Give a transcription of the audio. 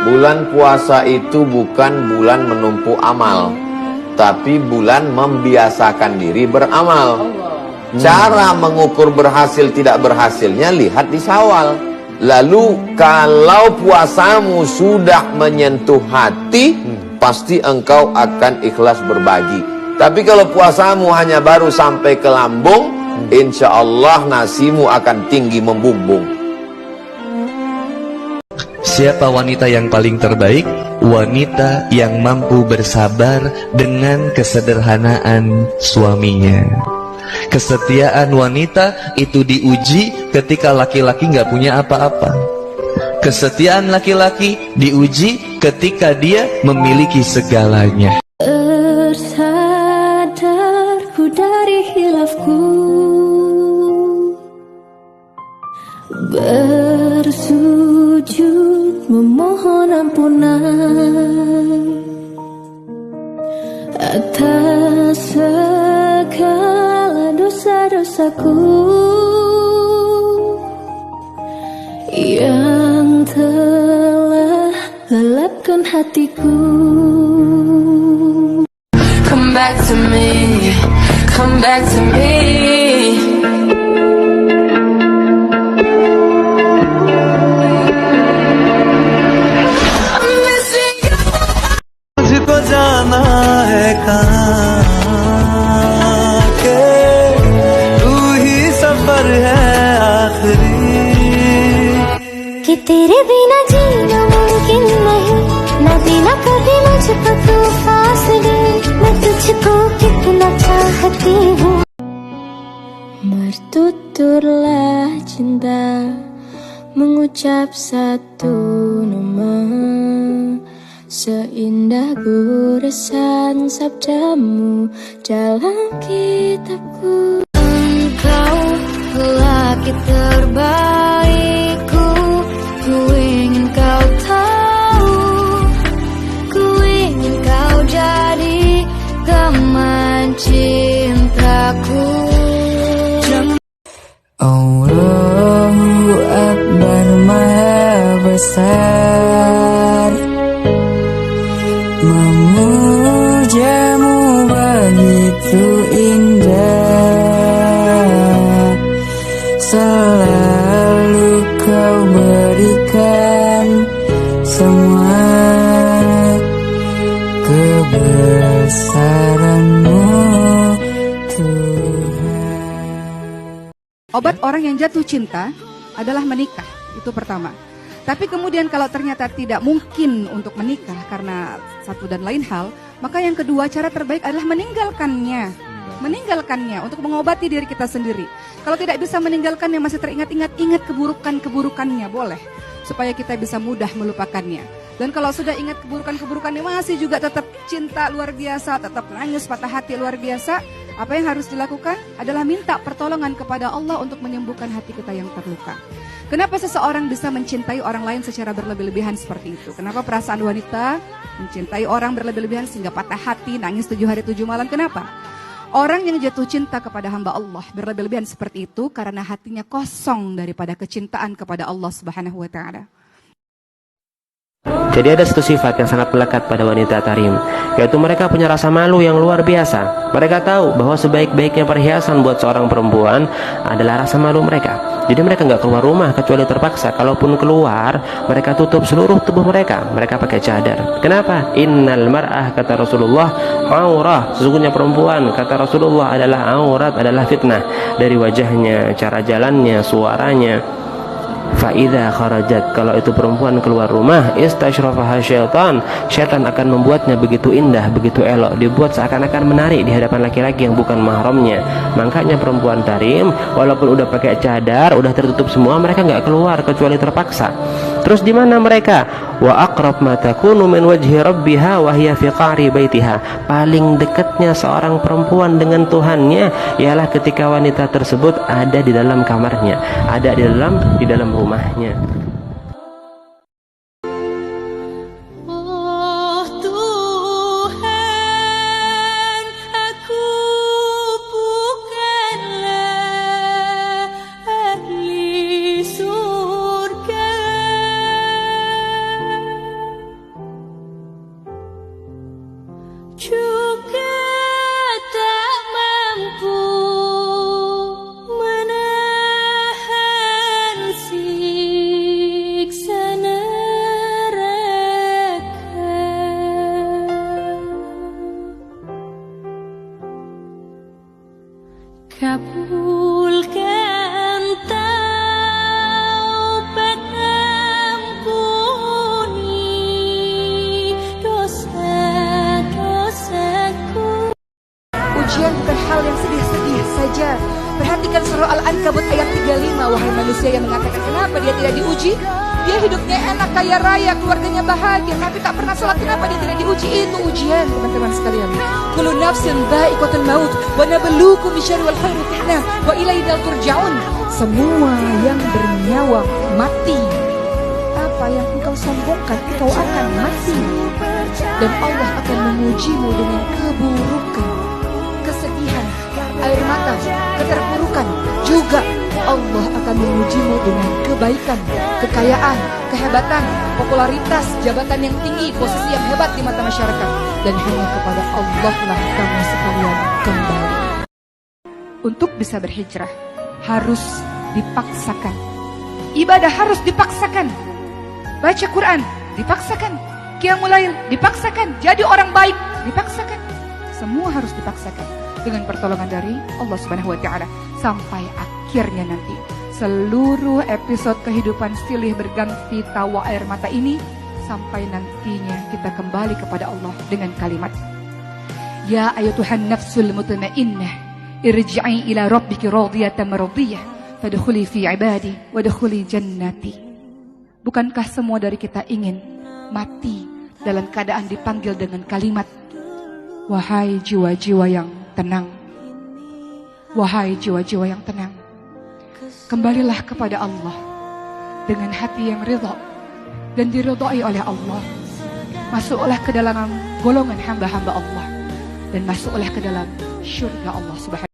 Bulan puasa itu bukan bulan menumpuk amal, tapi bulan membiasakan diri beramal. Cara mengukur berhasil tidak berhasilnya lihat di Syawal. Lalu kalau puasamu sudah menyentuh hati, pasti engkau akan ikhlas berbagi. Tapi kalau puasamu hanya baru sampai ke lambung, insya Allah nasimu akan tinggi membumbung. Siapa wanita yang paling terbaik? Wanita yang mampu bersabar dengan kesederhanaan suaminya. Kesetiaan wanita itu diuji ketika laki-laki nggak punya apa-apa. Kesetiaan laki-laki diuji ketika dia memiliki segalanya. Tersadarku dari hilafku, bersujud memohon ampunan atas segala dosa-dosaku yang telah lelapkan hatiku. Come back to me, come back to me. जाना है कहाँ के तू ही सफर है आखिरी कि तेरे बिना जीना मुमकिन नहीं, न देना कभी मुझको तू फासले, मैं तुझको कितना चाहती हूँ. Bertuturlah cinta, mengucap satu nama, seindah goresan sabdamu dalam kitabku. Engkau lelaki terbaikku, ku ingin kau tahu, ku ingin kau jadi teman cintaku. Allahu Akbar, Maha Besar, memujamu begitu indah, selalu kau berikan semua kebesaranmu Tuhan. Obat orang yang jatuh cinta adalah menikah, itu pertama. Tapi kemudian kalau ternyata tidak mungkin untuk menikah karena satu dan lain hal, maka yang kedua cara terbaik adalah meninggalkannya. Meninggalkannya untuk mengobati diri kita sendiri. Kalau tidak bisa meninggalkannya, masih teringat-ingat, ingat keburukannya boleh. Supaya kita bisa mudah melupakannya. Dan kalau sudah ingat keburukannya masih juga tetap cinta luar biasa, tetap nangis patah hati luar biasa, apa yang harus dilakukan adalah minta pertolongan kepada Allah untuk menyembuhkan hati kita yang terluka. Kenapa seseorang bisa mencintai orang lain secara berlebih-lebihan seperti itu? Kenapa perasaan wanita mencintai orang berlebih-lebihan sehingga patah hati, nangis 7 hari 7 malam? Kenapa? Orang yang jatuh cinta kepada hamba Allah berlebih-lebihan seperti itu karena hatinya kosong daripada kecintaan kepada Allah Subhanahu wa Ta'ala. Jadi ada satu sifat yang sangat melekat pada wanita tarim, yaitu mereka punya rasa malu yang luar biasa. Mereka tahu bahwa sebaik-baiknya perhiasan buat seorang perempuan adalah rasa malu mereka. Jadi mereka nggak keluar rumah kecuali terpaksa. Kalaupun keluar, mereka tutup seluruh tubuh mereka. Mereka pakai cadar. Kenapa? Innal mar'ah, kata Rasulullah, aurah. Sesungguhnya perempuan, kata Rasulullah, adalah aurat, adalah fitnah. Dari wajahnya, cara jalannya, suaranya. Fa'idha kharajat, kalau itu perempuan keluar rumah, istashrafaha syaitan, syaitan akan membuatnya begitu indah, begitu elok, dibuat seakan-akan menarik di hadapan laki-laki yang bukan mahramnya. Makanya perempuan tarim, walaupun udah pakai cadar, udah tertutup semua, mereka nggak keluar kecuali terpaksa. Terus di mana mereka? Wa aqrab ma takunu min wajhi rabbiha wa hiya fi qa'ri baitiha. Paling dekatnya seorang perempuan dengan Tuhannya ialah ketika wanita tersebut ada di dalam kamarnya, ada di dalam rumahnya. Oh Tuhan, aku bukanlah ahli surga. hidupnya enak, kaya raya, keluarganya bahagia, tapi tak pernah sholat. Kenapa dia tidak diuji? Itu ujian, teman-teman sekalian. Kullu nafsin dha'iqatul maut wa nabluukum bisyarri wal khairi fitnah wa ilaina turja'un. Semua yang bernyawa mati. Apa yang engkau sombongkan, engkau akan mati. Dan Allah akan mengujimu dengan keburukan, kesedihan, air mata, keterpurukan. Juga Allah akan mengujimu dengan kebaikan, kekayaan, kehebatan, popularitas, jabatan yang tinggi, posisi yang hebat di mata masyarakat. Dan hanya kepada Allah lah kamu sekalian kembali. Untuk bisa berhijrah harus dipaksakan. Ibadah harus dipaksakan. Baca Quran dipaksakan. Qiyamul Lail dipaksakan. Jadi orang baik dipaksakan. Semua harus dipaksakan dengan pertolongan dari Allah Subhanahu wa taala sampai akhirnya nanti seluruh episode kehidupan silih berganti tawa air mata ini sampai nantinya kita kembali kepada Allah dengan kalimat Ya ayyatuhan nafsul mutmainnah irji'i ila rabbiki radiyatan mardiyah fadkhuli fi ibadi wadkhuli jannati. Bukankah semua dari kita ingin mati dalam keadaan dipanggil dengan kalimat wahai jiwa-jiwa yang tenang, wahai jiwa-jiwa yang tenang, kembalilah kepada Allah dengan hati yang ridha dan diridhai oleh Allah. Masuklah ke dalam golongan hamba-hamba Allah dan masuklah ke dalam syurga Allah Subhanahu